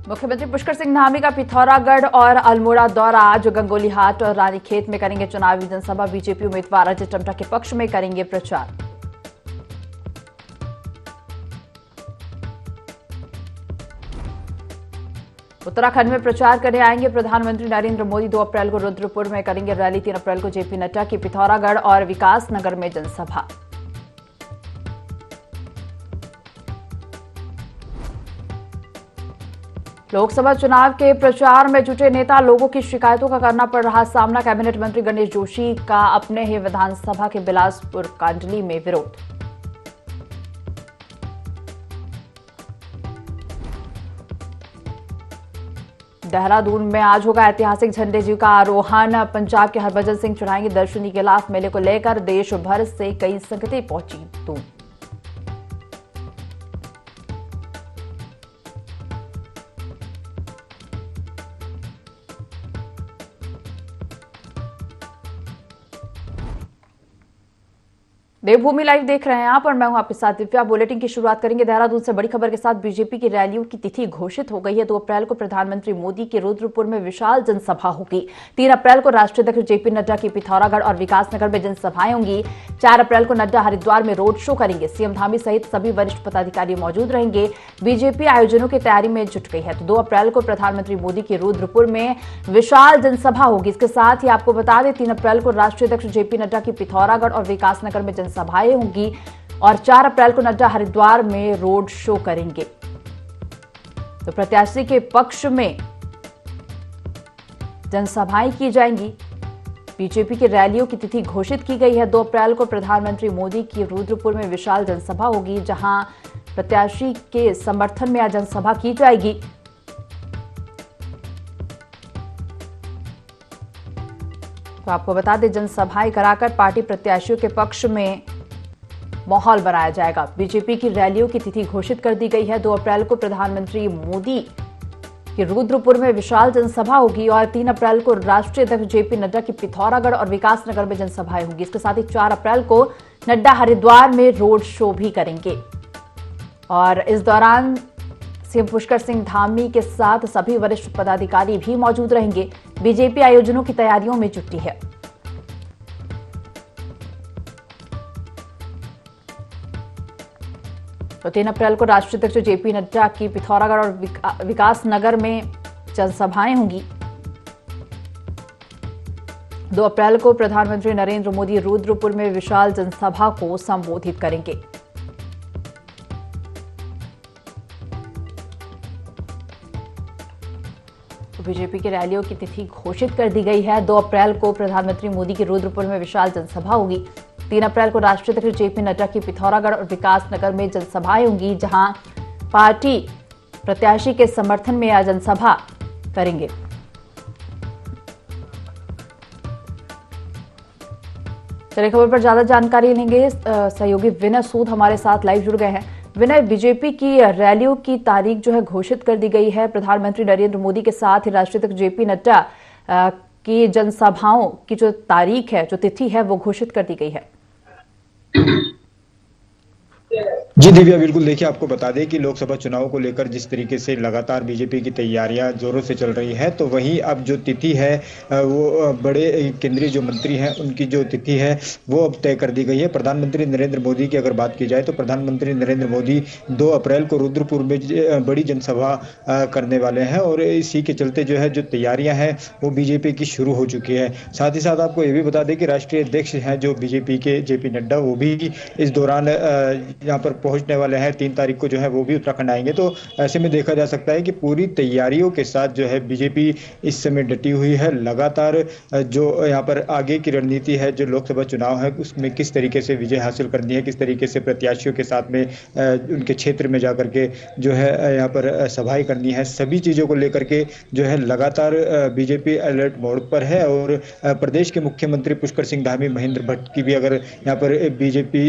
मुख्यमंत्री पुष्कर सिंह धामी का पिथौरागढ़ और अल्मोड़ा दौरा। आज गंगोलीहाट और रानीखेत में करेंगे चुनावी जनसभा। बीजेपी उम्मीदवार अजय टम्टा के पक्ष में करेंगे प्रचार। उत्तराखंड में प्रचार करने आएंगे प्रधानमंत्री नरेंद्र मोदी। 2 अप्रैल को रुद्रपुर में करेंगे रैली। 3 अप्रैल को जेपी नड्डा की पिथौरागढ़ और विकासनगर में जनसभा। लोकसभा चुनाव के प्रचार में जुटे नेता लोगों की शिकायतों का करना पड़ रहा सामना। कैबिनेट मंत्री गणेश जोशी का अपने ही विधानसभा के बिलासपुर कांडली में विरोध। देहरादून में आज होगा ऐतिहासिक झंडे जी का आरोहण। पंजाब के हरभजन सिंह चढ़ाएंगे दर्शनी गिलाफ। मेले को लेकर देश भर से कई संगतें पहुंची दूर। देवभूमि लाइव देख रहे हैं आप और मैं हूं आपके साथ दिव्या। बुलेटिन की शुरुआत करेंगे देहरादून से बड़ी खबर के साथ। बीजेपी की रैलियों की तिथि घोषित हो गई है। 2 अप्रैल को प्रधानमंत्री मोदी की रुद्रपुर में विशाल जनसभा होगी। 3 अप्रैल को राष्ट्रीय अध्यक्ष जेपी नड्डा की पिथौरागढ़ और विकासनगर में जनसभाएं होंगी। 4 अप्रैल को नड्डा हरिद्वार में रोड शो करेंगे। सीएम धामी सहित सभी वरिष्ठ पदाधिकारी मौजूद रहेंगे। बीजेपी आयोजनों की तैयारी में जुट गई है। तो 2 अप्रैल को प्रधानमंत्री मोदी की रुद्रपुर में विशाल जनसभा होगी। इसके साथ ही आपको बता दें 3 अप्रैल को राष्ट्रीय अध्यक्ष जेपी नड्डा की पिथौरागढ़ और विकासनगर में जनसभाएं होंगी और 4 अप्रैल को नड्डा हरिद्वार में रोड शो करेंगे। तो प्रत्याशी के पक्ष में जनसभाएं की जाएंगी। बीजेपी की रैलियों की तिथि घोषित की गई है। 2 अप्रैल को प्रधानमंत्री मोदी की रुद्रपुर में विशाल जनसभा होगी, जहां प्रत्याशी के समर्थन में आज जनसभा की जाएगी। तो आपको बता दें जनसभाएं कराकर पार्टी प्रत्याशियों के पक्ष में माहौल बनाया जाएगा। बीजेपी की रैलियों की तिथि घोषित कर दी गई है। 2 अप्रैल को प्रधानमंत्री मोदी की रुद्रपुर में विशाल जनसभा होगी और 3 अप्रैल को राष्ट्रीय अध्यक्ष जेपी नड्डा की पिथौरागढ़ और विकासनगर में जनसभाएं होंगी। इसके साथ ही 4 अप्रैल को नड्डा हरिद्वार में रोड शो भी करेंगे और इस दौरान सीएम पुष्कर सिंह धामी के साथ सभी वरिष्ठ पदाधिकारी भी मौजूद रहेंगे। बीजेपी आयोजनों की तैयारियों में जुटी है। तो 3 अप्रैल को राष्ट्रीय अध्यक्ष जेपी नड्डा की पिथौरागढ़ और विकासनगर में जनसभाएं होंगी। 2 अप्रैल को प्रधानमंत्री नरेंद्र मोदी रुद्रपुर में विशाल जनसभा को संबोधित करेंगे। तो बीजेपी की रैलियों की तिथि घोषित कर दी गई है। 2 अप्रैल को प्रधानमंत्री मोदी की रुद्रपुर में विशाल जनसभा होगी। 3 अप्रैल को राष्ट्रीय अध्यक्ष जेपी नड्डा की पिथौरागढ़ और विकासनगर में जनसभाएं होंगी, जहां पार्टी प्रत्याशी के समर्थन में यह जनसभा करेंगे। चलिए खबर पर ज्यादा जानकारी लेंगे। सहयोगी विनय सूद हमारे साथ लाइव जुड़ गए हैं। विनय, बीजेपी की रैलियों की तारीख जो है घोषित कर दी गई है। प्रधानमंत्री नरेंद्र मोदी के साथ ही राष्ट्रीय अध्यक्ष जेपी नड्डा की जनसभाओं की जो तारीख है, जो तिथि है, वो घोषित कर दी गई है। जी दिव्या, बिल्कुल। देखिए, आपको बता दें कि लोकसभा चुनाव को लेकर जिस तरीके से लगातार बीजेपी की तैयारियां जोरों से चल रही है, तो वहीं अब जो तिथि है वो बड़े केंद्रीय जो मंत्री हैं उनकी जो तिथि है वो अब तय कर दी गई है। प्रधानमंत्री नरेंद्र मोदी की अगर बात की जाए तो प्रधानमंत्री नरेंद्र मोदी 2 अप्रैल को रुद्रपुर में बड़ी जनसभा करने वाले हैं और इसी के चलते जो है जो तैयारियां हैं वो बीजेपी की शुरू हो चुकी है। साथ ही साथ आपको ये भी बता दें कि राष्ट्रीय अध्यक्ष हैं जो बीजेपी के जेपी नड्डा, वो भी इस दौरान यहाँ पर पहुंचने वाले हैं। 3 तारीख को जो है वो भी उत्तराखंड आएंगे। तो ऐसे में देखा जा सकता है कि पूरी तैयारियों के साथ जो है बीजेपी इस समय डटी हुई है। लगातार जो यहाँ पर आगे की रणनीति है, जो लोकसभा चुनाव है उसमें किस तरीके से विजय हासिल करनी है, किस तरीके से प्रत्याशियों के साथ में उनके क्षेत्र में जाकर के जो है यहाँ पर सभाएं करनी है, सभी चीज़ों को लेकर के जो है लगातार बीजेपी अलर्ट मोड पर है। और प्रदेश के मुख्यमंत्री पुष्कर सिंह धामी, महेंद्र भट्ट की भी अगर यहाँ पर बीजेपी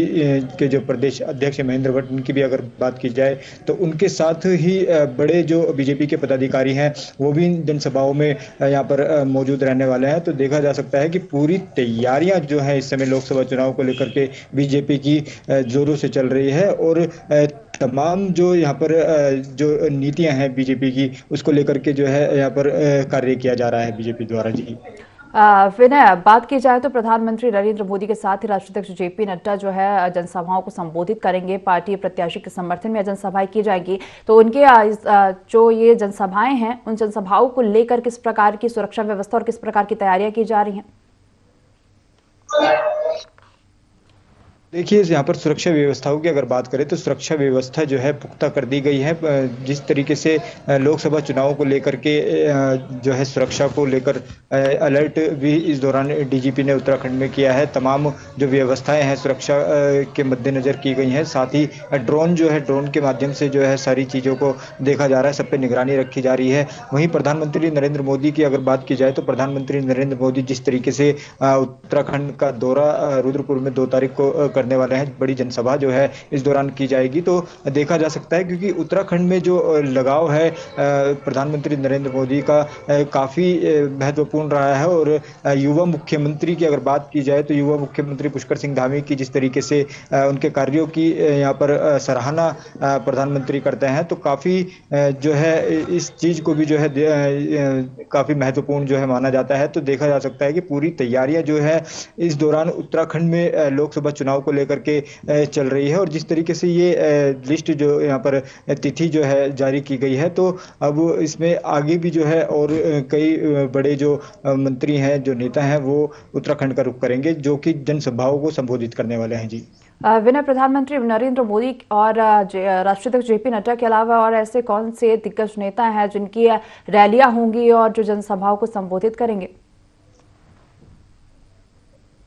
के जो प्रदेश अध्यक्ष महेंद्र भट्ट, उनकी भी अगर बात की जाए तो उनके साथ ही बड़े जो बीजेपी के पदाधिकारी हैं वो भी जनसभाओं में यहाँ पर मौजूद रहने वाले हैं। तो देखा जा सकता है कि पूरी तैयारियां जो है इस समय लोकसभा चुनाव को लेकर के बीजेपी की जोरों से चल रही है और तमाम जो यहाँ पर जो नीतियां हैं बीजेपी की, उसको लेकर के जो है यहाँ पर कार्य किया जा रहा है बीजेपी द्वारा जी। विनय, बात की जाए तो प्रधानमंत्री नरेंद्र मोदी के साथ ही राष्ट्रीय अध्यक्ष जेपी नड्डा जो है जनसभाओं को संबोधित करेंगे। पार्टी प्रत्याशी के समर्थन में जनसभाएं की जाएंगी, तो उनके जो ये जनसभाएं हैं उन जनसभाओं को लेकर किस प्रकार की सुरक्षा व्यवस्था और किस प्रकार की तैयारियां की जा रही हैं? देखिए, यहाँ पर सुरक्षा व्यवस्थाओं की अगर बात करें तो सुरक्षा व्यवस्था जो है पुख्ता कर दी गई है। जिस तरीके से लोकसभा चुनाव को लेकर के जो है सुरक्षा को लेकर अलर्ट भी इस दौरान डीजीपी ने उत्तराखंड में किया है। तमाम जो व्यवस्थाएं हैं सुरक्षा के मद्देनजर की गई हैं। साथ ही ड्रोन जो है, ड्रोन के माध्यम से जो है सारी चीज़ों को देखा जा रहा है, सब पे निगरानी रखी जा रही है। वहीं प्रधानमंत्री नरेंद्र मोदी की अगर बात की जाए तो प्रधानमंत्री नरेंद्र मोदी जिस तरीके से उत्तराखंड का दौरा रुद्रपुर में 2 तारीख को करने वाले हैं, बड़ी जनसभा जो है इस दौरान की जाएगी, तो देखा जा सकता है क्योंकि उत्तराखंड में जो लगाव है प्रधानमंत्री नरेंद्र मोदी का काफ़ी महत्वपूर्ण रहा है। और युवा मुख्यमंत्री की अगर बात की जाए तो युवा मुख्यमंत्री पुष्कर सिंह धामी की जिस तरीके से उनके कार्यों की यहाँ पर सराहना प्रधानमंत्री करते हैं, तो काफ़ी जो है इस चीज़ को भी जो है काफ़ी महत्वपूर्ण जो है माना जाता है। तो देखा जा सकता है कि पूरी तैयारियां जो है इस दौरान उत्तराखंड में लोकसभा चुनाव को लेकर के चल रही है। और जिस तरीके से ये लिस्ट जो यहाँ पर तिथि जो है जारी की गई है, तो अब इसमें आगे भी जो है और कई बड़े जो मंत्री हैं, जो नेता हैं, वो उत्तराखंड का रुख करेंगे, जो कि जनसभाओं को संबोधित करने वाले हैं जी। विनय, प्रधानमंत्री नरेंद्र मोदी और राष्ट्रीय अध्यक्ष जेपी नड्डा के अलावा और ऐसे कौन से दिग्गज नेता हैं जिनकी रैलियां होंगी और जो जनसभाओं को संबोधित करेंगे?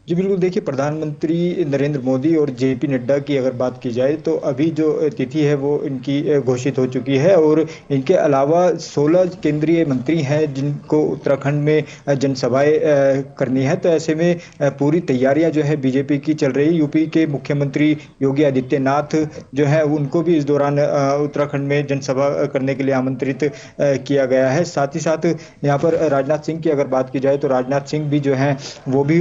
जी बिल्कुल, देखिए प्रधानमंत्री नरेंद्र मोदी और जेपी नड्डा की अगर बात की जाए तो अभी जो तिथि है वो इनकी घोषित हो चुकी है। और इनके अलावा 16 केंद्रीय मंत्री हैं जिनको उत्तराखंड में जनसभाएं करनी है। तो ऐसे में पूरी तैयारियां जो है बीजेपी की चल रही है। यूपी के मुख्यमंत्री योगी आदित्यनाथ जो है उनको भी इस दौरान उत्तराखंड में जनसभा करने के लिए आमंत्रित किया गया है। साथ ही साथ यहाँ पर राजनाथ सिंह की अगर बात की जाए तो राजनाथ सिंह भी जो है वो भी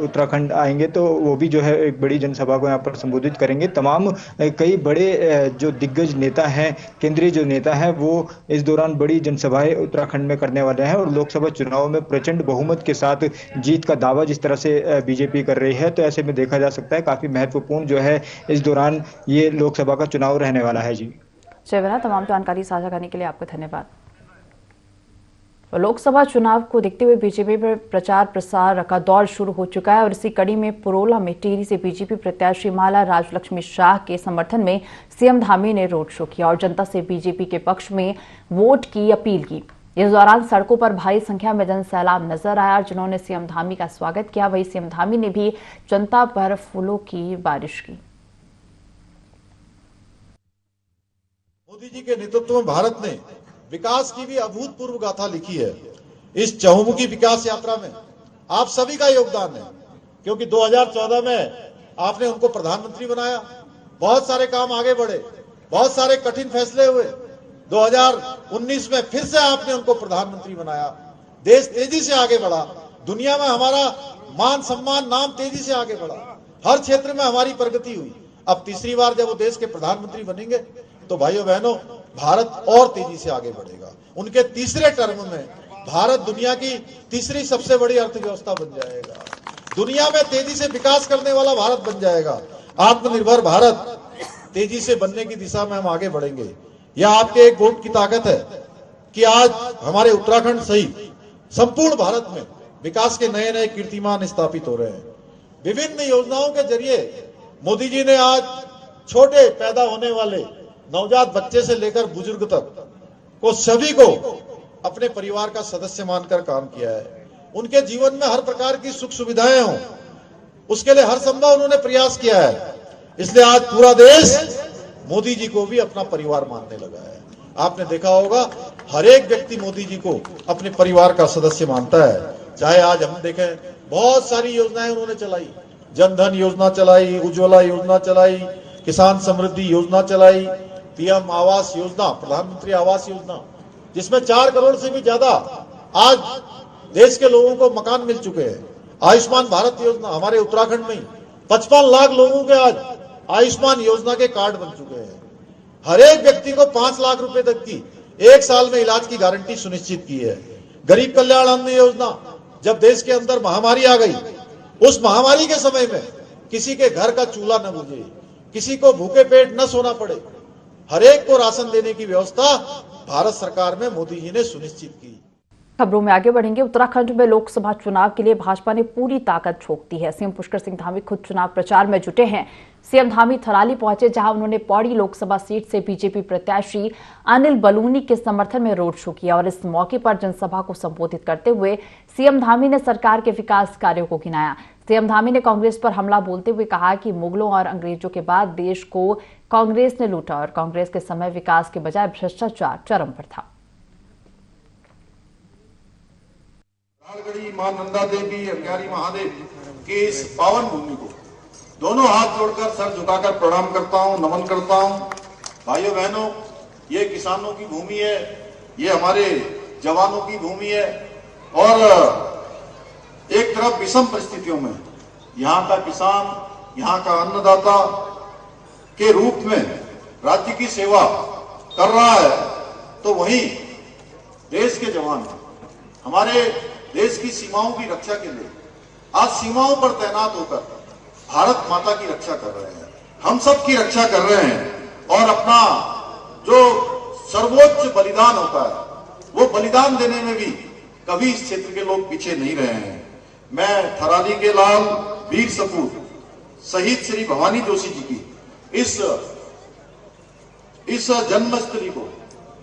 उत्तराखंड आएंगे, तो वो भी जो है एक बड़ी जनसभा को यहाँ पर संबोधित करेंगे। तमाम कई बड़े जो दिग्गज नेता हैं, केंद्रीय जो नेता हैं, वो इस दौरान बड़ी जनसभाएं उत्तराखंड में करने वाले हैं। और लोकसभा चुनाव में प्रचंड बहुमत के साथ जीत का दावा जिस तरह से बीजेपी कर रही है, तो ऐसे में देखा जा सकता है काफी महत्वपूर्ण जो है इस दौरान ये लोकसभा का चुनाव रहने वाला है जी। जय, तमाम जानकारी साझा करने के लिए आपको धन्यवाद। लोकसभा चुनाव को देखते हुए बीजेपी पर प्रचार प्रसार का दौर शुरू हो चुका है और इसी कड़ी में पुरोला में टिहरी से बीजेपी प्रत्याशी माला राजलक्ष्मी शाह के समर्थन में सीएम धामी ने रोड शो किया और जनता से बीजेपी के पक्ष में वोट की अपील की। इस दौरान सड़कों पर भारी संख्या में जनसैलाब नजर आया, जिन्होंने सीएम धामी का स्वागत किया। वहीं सीएम धामी ने भी जनता पर फूलों की बारिश की। मोदी जी के नेतृत्व में भारत ने विकास की भी अभूतपूर्व गाथा लिखी है। इस चहुमुखी विकास यात्रा में आप सभी का योगदान है, क्योंकि 2014 में आपने उनको प्रधानमंत्री बनाया, बहुत सारे काम आगे बढ़े, बहुत सारे कठिन फैसले हुए। 2019 में फिर से आपने उनको प्रधानमंत्री बनाया, देश तेजी से आगे बढ़ा, दुनिया में हमारा मान सम्मान नाम तेजी से आगे बढ़ा, हर क्षेत्र में हमारी प्रगति हुई। अब तीसरी बार जब वो देश के प्रधानमंत्री बनेंगे तो भाइयों बहनों, भारत और तेजी से आगे बढ़ेगा। उनके तीसरे टर्म में भारत दुनिया की तीसरी सबसे बड़ी अर्थव्यवस्था बन जाएगा, दुनिया में तेजी से विकास करने वाला भारत बन जाएगा। आत्मनिर्भर भारत तेजी से बनने की दिशा में हम आगे बढ़ेंगे। यह आपके एक वोट की ताकत है कि आज हमारे उत्तराखंड सहित संपूर्ण भारत में विकास के नए नए कीर्तिमान स्थापित हो रहे हैं। विभिन्न योजनाओं के जरिए मोदी जी ने आज छोटे पैदा होने वाले नवजात बच्चे से लेकर बुजुर्ग तक को सभी को अपने परिवार का सदस्य मानकर काम किया है। उनके जीवन में हर प्रकार की सुख सुविधाएं हों, उसके लिए हर संभव उन्होंने प्रयास किया है। इसलिए आज पूरा देश मोदी जी को भी अपना परिवार मानने लगा है। आपने देखा होगा हर एक व्यक्ति मोदी जी को अपने परिवार का सदस्य मानता है। चाहे आज हम देखें, बहुत सारी योजनाएं उन्होंने चलाई, जनधन योजना चलाई, उज्ज्वला योजना चलाई, किसान समृद्धि योजना चलाई, पीएम आवास योजना, प्रधानमंत्री आवास योजना, जिसमें 4 करोड़ से भी ज्यादा आज देश के लोगों को मकान मिल चुके हैं। आयुष्मान भारत योजना, हमारे उत्तराखंड में 55 लाख लोगों के आज आयुष्मान योजना के कार्ड बन चुके हैं। हर एक व्यक्ति को 5 लाख रुपए तक की 1 साल में इलाज की गारंटी सुनिश्चित की है। गरीब कल्याण अन्न योजना, जब देश के अंदर महामारी आ गई, उस महामारी के समय में किसी के घर का चूल्हा न बुझे, किसी को भूखे पेट न सोना पड़े, हर एक को राशन देने की व्यवस्था भारत सरकार में मोदी जी ने सुनिश्चित की। खबरों में आगे बढ़ेंगे। उत्तराखंड में लोकसभा चुनाव के लिए भाजपा ने पूरी ताकत झोंक दी है। सीएम पुष्कर सिंह धामी खुद चुनाव प्रचार में जुटे हैं। सीएम धामी थराली पहुंचे, जहां उन्होंने पौड़ी लोकसभा सीट से बीजेपी प्रत्याशी अनिल बलूनी के समर्थन में रोड शो किया और इस मौके पर जनसभा को संबोधित करते हुए सीएम धामी ने सरकार के विकास कार्यों को गिनाया। सीएम धामी ने कांग्रेस पर हमला बोलते हुए कहा कि मुगलों और अंग्रेजों के बाद देश को कांग्रेस ने लूटा और कांग्रेस के समय विकास के बजाय भ्रष्टाचार चरम पर था। राजगढ़ी मां नंदा देवी प्यारी महादेव की इस पावन भूमि को दोनों हाथ जोड़कर सर झुकाकर प्रणाम करता हूं, नमन करता हूं। भाइयों बहनों, ये किसानों की भूमि है, ये हमारे जवानों की भूमि है और एक तरफ विषम परिस्थितियों में यहाँ का किसान, यहाँ का अन्नदाता के रूप में राज्य की सेवा कर रहा है, तो वहीं देश के जवान हमारे देश की सीमाओं की रक्षा के लिए आज सीमाओं पर तैनात होकर भारत माता की रक्षा कर रहे हैं, हम सब की रक्षा कर रहे हैं और अपना जो सर्वोच्च बलिदान होता है वो बलिदान देने में भी कभी इस क्षेत्र के लोग पीछे नहीं रहे हैं। मैं थराली के लाल वीर सपूत शहीद श्री भवानी जोशी जी की इस जन्मस्थली को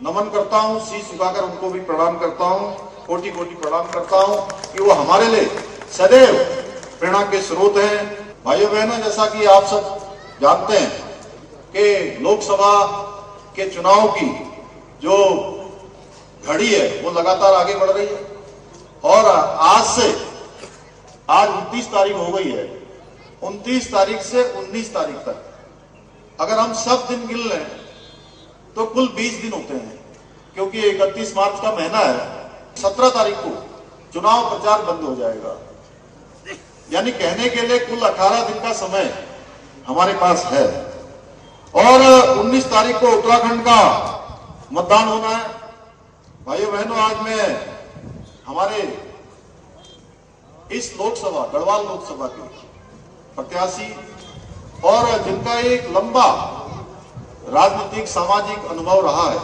नमन करता हूं, शीश झुकाकर उनको भी प्रणाम करता हूं, कोटि कोटि प्रणाम करता हूं कि वो हमारे लिए सदैव प्रेरणा के स्रोत हैं। भाइयों बहनों, जैसा कि आप सब जानते हैं कि लोकसभा के चुनाव की जो घड़ी है वो लगातार आगे बढ़ रही है और आज 29 तारीख हो गई है। 29 तारीख से 19 तारीख तक अगर हम सब दिन गिन लें तो कुल 20 दिन होते हैं, क्योंकि 31 मार्च का महीना है। 17 तारीख को चुनाव प्रचार बंद हो जाएगा, यानी कहने के लिए कुल 18 दिन का समय हमारे पास है और 19 तारीख को उत्तराखंड का मतदान होना है। भाइयों बहनों, आज मैं हमारे इस लोकसभा गढ़वाल लोकसभा के प्रत्याशी और जिनका एक लंबा राजनीतिक सामाजिक अनुभव रहा है,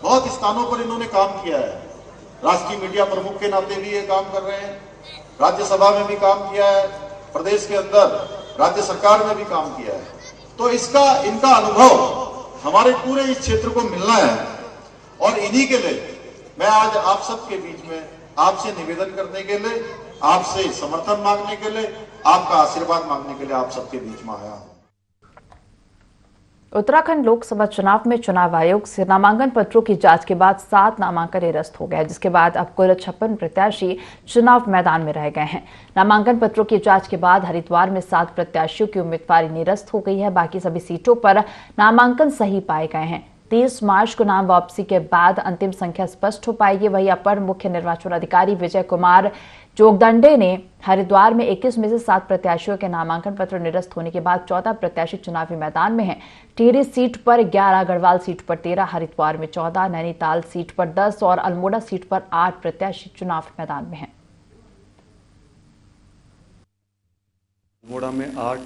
बहुत स्थानों पर इन्होंने काम किया है, राष्ट्रीय मीडिया प्रमुख के नाते भी ये काम कर रहे हैं, राज्यसभा में भी काम किया है, प्रदेश के अंदर राज्य सरकार में भी काम किया है, तो इनका अनुभव हमारे पूरे इस क्षेत्र को मिलना है और इन्हीं के लिए मैं आज आप सबके बीच में आपसे निवेदन करने के लिए, आपसे समर्थन मांगने के लिए, आपका आशीर्वाद मांगने के लिए आप सबके बीच में आया हूं। उत्तराखंड लोकसभा चुनाव में चुनाव आयोग से नामांकन पत्रों की जांच के बाद 7 नामांकन निरस्त हो गए, जिसके बाद अब कुल 56 प्रत्याशी चुनाव मैदान में रह गए हैं। नामांकन पत्रों की जांच के बाद हरिद्वार में 7 प्रत्याशियों की उम्मीदवारी निरस्त हो गई है। बाकी सभी सीटों पर नामांकन सही पाए गए हैं। 30 मार्च को नाम वापसी के बाद अंतिम संख्या स्पष्ट हो पाएगी। वही अपर मुख्य निर्वाचन अधिकारी विजय कुमार जोगदंडे ने हरिद्वार में 21 में से 7 प्रत्याशियों के नामांकन पत्र निरस्त होने के बाद 14 प्रत्याशी चुनावी मैदान में हैं। टिहरी सीट पर 11, गढ़वाल सीट पर 13, हरिद्वार में 14, नैनीताल सीट पर 10 और अल्मोड़ा सीट पर 8 प्रत्याशी चुनाव मैदान में हैं। अल्मोड़ा में 8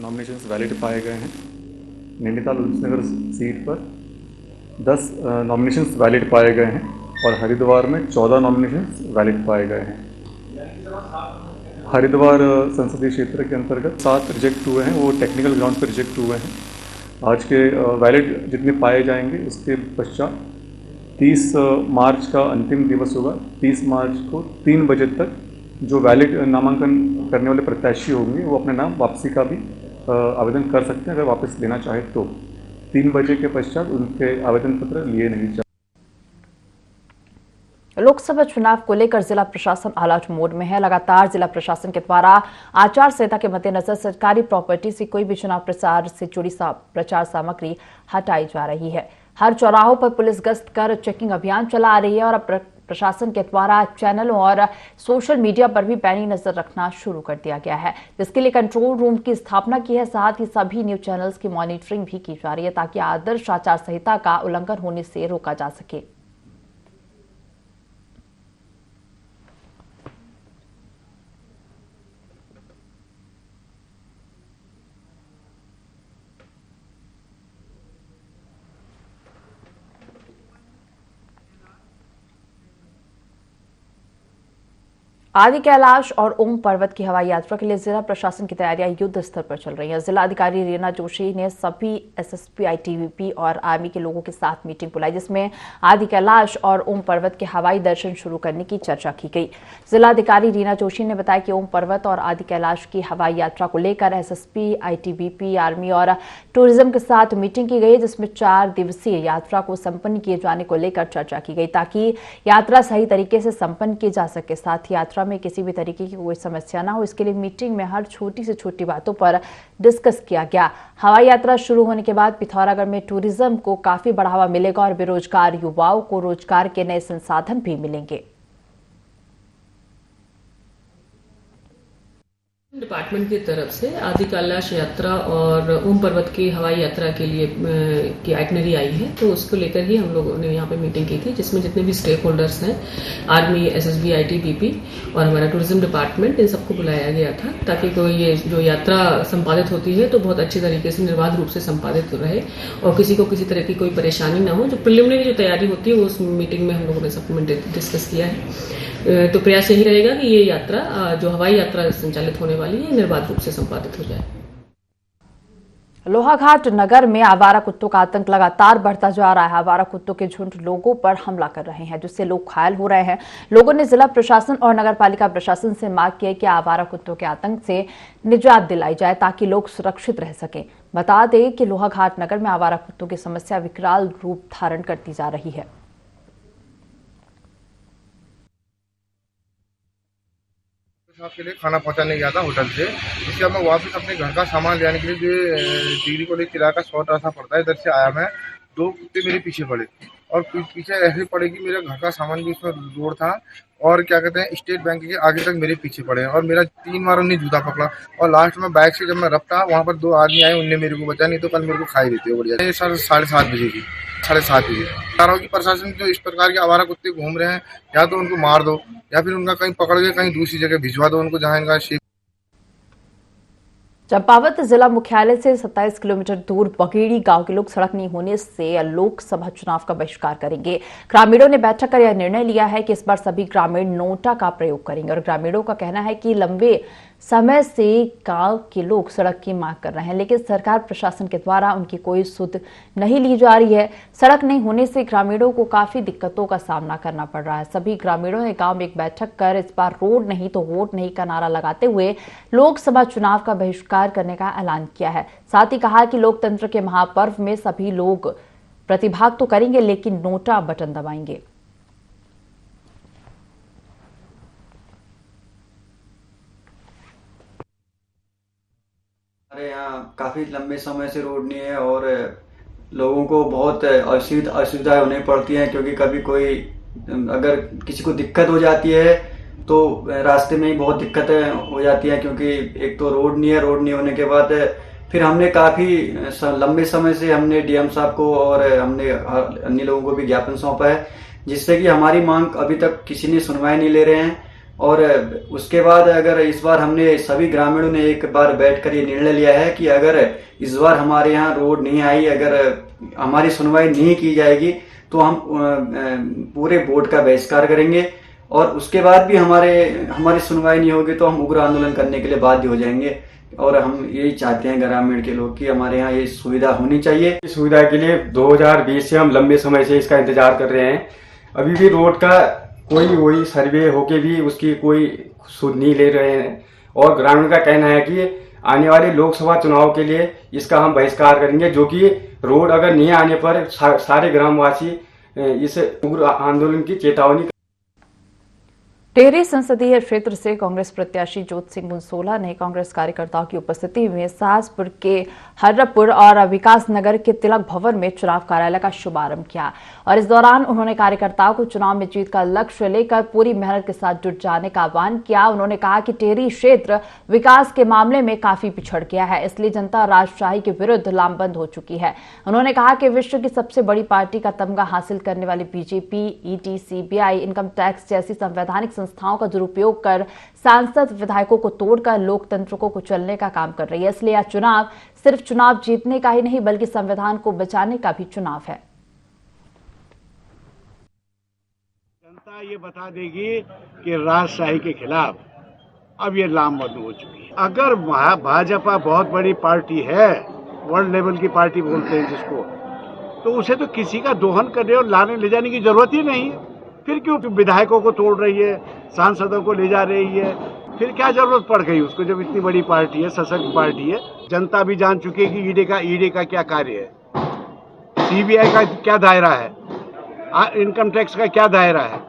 नॉमिनेशंस वैलिड पाए गए हैं। नैनीताल उल्लासनगर सीट पर 10 नॉमिनेशंस वैलिड पाए गए हैं और हरिद्वार में 14 नॉमिनेशंस वैलिड पाए गए हैं। हरिद्वार संसदीय क्षेत्र के अंतर्गत 7 रिजेक्ट हुए हैं, वो टेक्निकल ग्राउंड पर रिजेक्ट हुए हैं। आज के वैलिड जितने पाए जाएंगे उसके पश्चात 30 मार्च का अंतिम दिवस होगा। 30 मार्च को 3 बजे तक जो वैलिड नामांकन करने वाले प्रत्याशी होंगे वो अपने नाम वापसी का भी आवेदन कर सकते हैं, अगर वापस लेना चाहे तो। 3 बजे के पश्चात उनके आवेदन पत्र लिए नहीं जाए। लोकसभा चुनाव को लेकर जिला प्रशासन अलर्ट मोड में है। लगातार जिला प्रशासन के द्वारा आचार संहिता के मद्देनजर सरकारी प्रॉपर्टी से कोई भी चुनाव प्रचार से जुड़ी प्रचार सामग्री हटाई जा रही है। हर चौराहों पर पुलिस गश्त कर चेकिंग अभियान चला रही है और अब प्रशासन के द्वारा चैनलों और सोशल मीडिया पर भी पैनी नजर रखना शुरू कर दिया गया है, जिसके लिए कंट्रोल रूम की स्थापना की है। साथ ही सभी न्यूज चैनल्स की मॉनिटरिंग भी की जा रही है ताकि आदर्श आचार संहिता का उल्लंघन होने से रोका जा सके। आदि कैलाश और ओम पर्वत की हवाई यात्रा के लिए जिला प्रशासन की तैयारियां युद्ध स्तर पर चल रही हैं। जिला अधिकारी रीना जोशी ने सभी एसएसपी, आईटीबीपी और आर्मी के लोगों के साथ मीटिंग बुलाई, जिसमें आदि कैलाश और ओम पर्वत के हवाई दर्शन शुरू करने की चर्चा की गई। जिला अधिकारी रीना जोशी ने बताया कि ओम पर्वत और आदि कैलाश की हवाई यात्रा को लेकर एसएसपी, आईटीबीपी, आर्मी और टूरिज्म के साथ मीटिंग की गई, जिसमें 4 दिवसीय यात्रा को संपन्न किए जाने को लेकर चर्चा की गई ताकि यात्रा सही तरीके से संपन्न की जा सके। साथ ही यात्रा में किसी भी तरीके की कोई समस्या ना हो, इसके लिए मीटिंग में हर छोटी से छोटी बातों पर डिस्कस किया गया। हवाई यात्रा शुरू होने के बाद पिथौरागढ़ में टूरिज्म को काफी बढ़ावा मिलेगा और बेरोजगार युवाओं को रोजगार के नए संसाधन भी मिलेंगे। डिपार्टमेंट की तरफ से आदि कैलाश यात्रा और ओम पर्वत की हवाई यात्रा के लिए की आइटनरी आई है, तो उसको लेकर ही हम लोगों ने यहाँ पे मीटिंग की थी, जिसमें जितने भी स्टेक होल्डर्स हैं, आर्मी, एसएसबी, आईटीबीपी और हमारा टूरिज्म डिपार्टमेंट, इन सबको बुलाया गया था ताकि कोई ये जो यात्रा संपादित होती है तो बहुत अच्छी तरीके से निर्बाध रूप से संपादित रहे और किसी को किसी तरह की कोई परेशानी ना हो। जो प्रिलिमिनरी जो तैयारी होती है वो उस मीटिंग में हम लोगों ने सब डिस्कस किया है। तो प्रयास यही रहेगा कि ये यात्रा जो हवाई यात्रा संचालित होने वाली है निर्बाध रूप से संपादित हो जाए। लोहाघाट नगर में आवारा कुत्तों का आतंक लगातार बढ़ता जा रहा है। आवारा कुत्तों के झुंड लोगों पर हमला कर रहे हैं, जिससे लोग घायल हो रहे हैं। लोगों ने जिला प्रशासन और नगरपालिका प्रशासन से मांग की है कि आवारा कुत्तों के आतंक से निजात दिलाई जाए ताकि लोग सुरक्षित रह सकें। बता दें कि लोहाघाट नगर में आवारा कुत्तों की समस्या विकराल रूप धारण करती जा रही है। के लिए खाना पहुंचाने गया था होटल से, इसके बाद मैं वापस अपने घर का सामान ले आने के लिए जो डिग्री कॉलेज किराया का 100 रास्ता पड़ता है, इधर से आया मैं, 2 कुत्ते मेरे पीछे पड़े और पीछे ऐसे पड़े कि मेरे घर का सामान भी उसमें लोड था और क्या कहते हैं स्टेट बैंक के आगे तक मेरे पीछे पड़े और मेरा 3 बार उन्हें जूता पकड़ा और लास्ट में बाइक से जब मैं रपटा वहाँ पर 2 आदमी आए, उनने मेरे को बचा, नहीं तो कल मेरे को खाई देते हो बढ़िया। सर 7:30 बजे की 7:30 बजे कह रहा हूँ कि प्रशासन जो इस प्रकार के आवारा कुत्ते घूम रहे हैं, या तो उनको मार दो या फिर उनका कहीं पकड़ के कहीं दूसरी जगह भिजवा दो उनको, जहाँ इनका शेप। चंपावत जिला मुख्यालय से 27 किलोमीटर दूर बगेड़ी गांव के लोग सड़क नहीं होने से लोकसभा चुनाव का बहिष्कार करेंगे। ग्रामीणों ने बैठक कर यह निर्णय लिया है कि इस बार सभी ग्रामीण नोटा का प्रयोग करेंगे और ग्रामीणों का कहना है कि लंबे समय से गांव के लोग सड़क की मांग कर रहे हैं, लेकिन सरकार प्रशासन के द्वारा उनकी कोई सुध नहीं ली जा रही है। सड़क नहीं होने से ग्रामीणों को काफी दिक्कतों का सामना करना पड़ रहा है। सभी ग्रामीणों ने गांव में एक बैठक कर इस बार रोड नहीं तो वोट नहीं का नारा लगाते हुए लोकसभा चुनाव का बहिष्कार करने का ऐलान किया है। साथ ही कहा कि लोकतंत्र के महापर्व में सभी लोग प्रतिभाग तो करेंगे, लेकिन नोटा बटन दबाएंगे। हमारे यहाँ काफ़ी लंबे समय से रोड नहीं है और लोगों को बहुत असुविधाएं होनी पड़ती हैं, क्योंकि कभी कोई अगर किसी को दिक्कत हो जाती है तो रास्ते में ही बहुत दिक्कतें हो जाती हैं, क्योंकि एक तो रोड नहीं है। रोड नहीं होने के बाद फिर हमने काफ़ी लंबे समय से हमने डीएम साहब को और हमने अन्य लोगों को भी ज्ञापन सौंपा है, जिससे कि हमारी मांग अभी तक किसी ने सुनवाई नहीं ले रहे हैं। और उसके बाद अगर इस बार हमने सभी ग्रामीणों ने एक बार बैठकर ये निर्णय लिया है कि अगर इस बार हमारे यहाँ रोड नहीं आई, अगर हमारी सुनवाई नहीं की जाएगी तो हम पूरे बोर्ड का बहिष्कार करेंगे और उसके बाद भी हमारी सुनवाई नहीं होगी तो हम उग्र आंदोलन करने के लिए बाध्य हो जाएंगे। और हम यही चाहते हैं ग्रामीण के लोग कि हमारे यहाँ ये सुविधा होनी चाहिए। इस सुविधा के लिए 2020 से हम लंबे समय से इसका इंतजार कर रहे हैं। अभी भी रोड का कोई सर्वे होके भी उसकी कोई सुध नहीं ले रहे हैं और ग्रामीण का कहना है कि आने वाले लोकसभा चुनाव के लिए इसका हम बहिष्कार करेंगे, जो कि रोड अगर नहीं आने पर सारे ग्रामवासी इस उग्र आंदोलन की चेतावनी। टिहरी संसदीय क्षेत्र से कांग्रेस प्रत्याशी ज्योत सिंह मुंसोला ने कांग्रेस कार्यकर्ताओं की उपस्थिति में सासपुर के हर्रपुर और विकास नगर के तिलक भवन में चुनाव कार्यालय का शुभारंभ किया और इस दौरान उन्होंने कार्यकर्ताओं को चुनाव में जीत का लक्ष्य लेकर पूरी मेहनत के साथ जुट जाने का आह्वान किया। उन्होंने कहा कि टिहरी क्षेत्र विकास के मामले में काफी पिछड़ गया है, इसलिए जनता राजशाही के विरुद्ध लामबंद हो चुकी है। उन्होंने कहा कि विश्व की सबसे बड़ी पार्टी का तमगा हासिल करने वाली BJP ED, CBI, income tax जैसी संवैधानिक संस्थाओं का दुरुपयोग कर सांसद विधायकों को तोड़कर लोकतंत्र को कुचलने का काम कर रही है। इसलिए यह चुनाव सिर्फ चुनाव जीतने का ही नहीं बल्कि संविधान को बचाने का भी चुनाव है। जनता ये बता देगी कि राजशाही के खिलाफ अब ये लामबंद हो चुकी है। अगर भाजपा बहुत बड़ी पार्टी है, वर्ल्ड लेवल की पार्टी बोलते हैं जिसको, तो उसे तो किसी का दोहन करने और लाने ले जाने की जरूरत ही नहीं है। फिर क्यों विधायकों को तोड़ रही है, सांसदों को ले जा रही है, फिर क्या जरूरत पड़ गई उसको जब इतनी बड़ी पार्टी है, सशक्त पार्टी है। जनता भी जान चुकी है कि ईडी का क्या कार्य है, सीबीआई का क्या दायरा है, इनकम टैक्स का क्या दायरा है,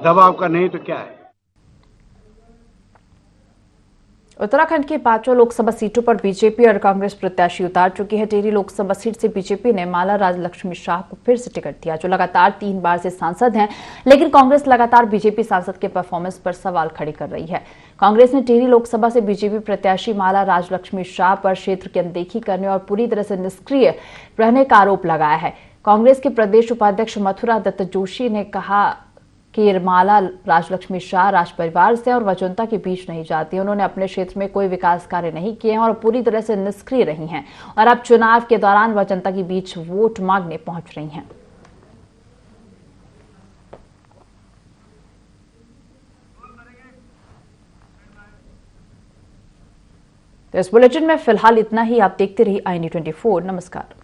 दबाव का नहीं तो क्या है। उत्तराखंड की 5 लोकसभा सीटों पर बीजेपी और कांग्रेस प्रत्याशी उतार चुकी है। टिहरी लोकसभा सीट से बीजेपी ने माला राजलक्ष्मी शाह को फिर से टिकट दिया, जो लगातार 3 बार से सांसद हैं, लेकिन कांग्रेस लगातार बीजेपी सांसद के परफॉर्मेंस पर सवाल खड़े कर रही है। कांग्रेस ने टिहरी लोकसभा से बीजेपी प्रत्याशी माला राजलक्ष्मी शाह पर क्षेत्र की अनदेखी करने और पूरी तरह से निष्क्रिय रहने का आरोप लगाया है। कांग्रेस के प्रदेश उपाध्यक्ष मथुरा दत्त जोशी ने कहा कि माला राजलक्ष्मी शाह राज परिवार से और वह जनता के बीच नहीं जाती। उन्होंने अपने क्षेत्र में कोई विकास कार्य नहीं किए हैं और पूरी तरह से निष्क्रिय रही हैं और अब चुनाव के दौरान वह जनता के बीच वोट मांगने पहुंच रही हैं। तो इस बुलेटिन में फिलहाल इतना ही। आप देखते रहिए i24। नमस्कार।